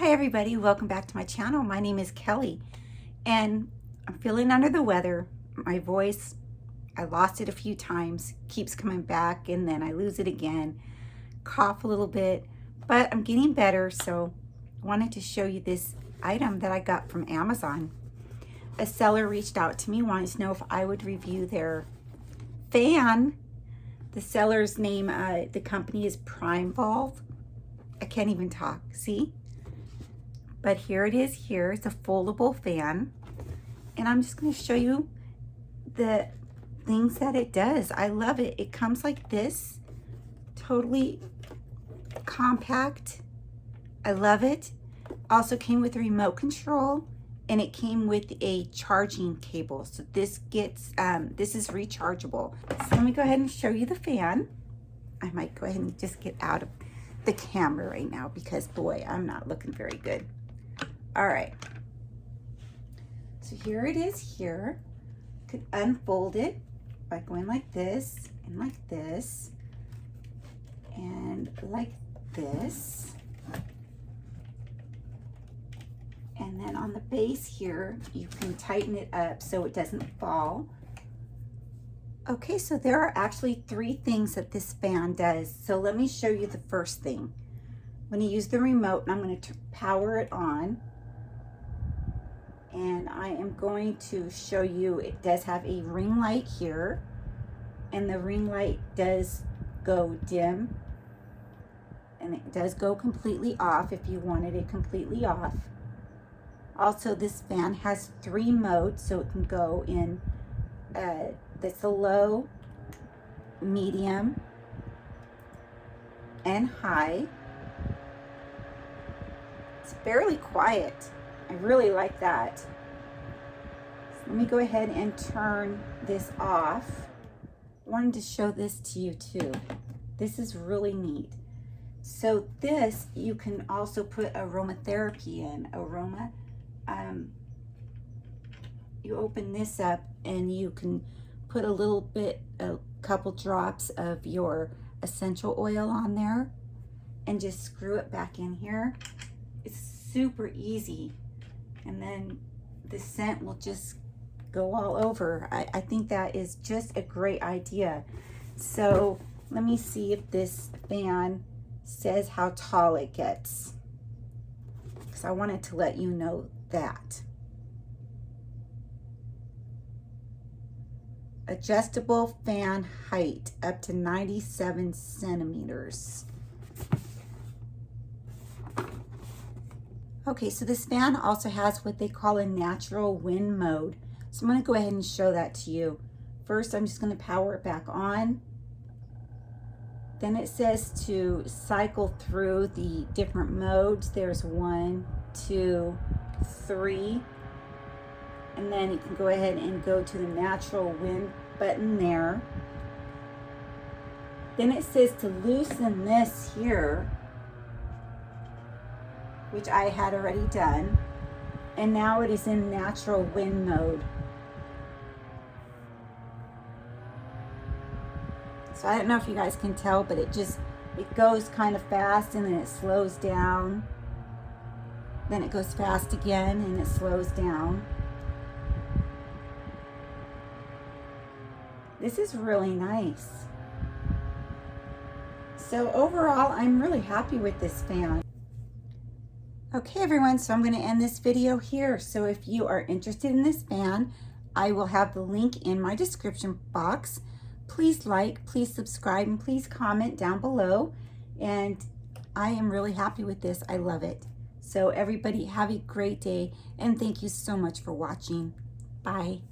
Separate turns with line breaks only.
Hi everybody, welcome back to my channel. My name is Kelly and I'm feeling under the weather. My voice, I lost it a few times, keeps coming back and then I lose it again. Cough a little bit, but I'm getting better, so I wanted to show you this item that I got from Amazon. A seller reached out to me, wanted to know if I would review their fan. The seller's name, the company is Primevolve. I can't even talk, see? But here it is here. It's a foldable fan. And I'm just going to show you the things that it does. I love it. It comes like this. Totally compact. I love it. Also came with a remote control. And it came with a charging cable. So this gets, this is rechargeable. So let me go ahead and show you the fan. I might go ahead and just get out of the camera right now because boy, I'm not looking very good. All right, so here it is here. You could unfold it by going like this and like this and like this. And then on the base here, you can tighten it up so it doesn't fall. Okay, so there are actually 3 things that this fan does. So let me show you the first thing. I'm going to use the remote and I'm going to power it on. And I am going to show you, it does have a ring light here. And the ring light does go dim. And it does go completely off if you wanted it completely off. Also, this fan has 3 modes, so it can go in that's a low, medium, and high. It's fairly quiet. I really like that. So let me go ahead and turn this off. I wanted to show this to you too. This is really neat. So this, you can also put aromatherapy in. You open this up and you can put a couple drops of your essential oil on there and just screw it back in here. It's super easy. And then the scent will just go all over. I think that is just a great idea. So let me see if this fan says how tall it gets, because I wanted to let you know that. Adjustable fan height up to 97 centimeters. Okay, so this fan also has what they call a natural wind mode. So I'm going to go ahead and show that to you. First, I'm just going to power it back on. Then it says to cycle through the different modes. There's 1, 2, 3. And then you can go ahead and go to the natural wind button there. Then it says to loosen this here, which I had already done. And now it is in natural wind mode. So I don't know if you guys can tell, but it goes kind of fast and then it slows down. Then it goes fast again and it slows down. This is really nice. So overall, I'm really happy with this fan. Okay everyone, so I'm going to end this video here. So if you are interested in this fan, I will have the link in my description box. Please like, please subscribe, and please comment down below. And I am really happy with this. I love it. So everybody have a great day and thank you so much for watching. Bye.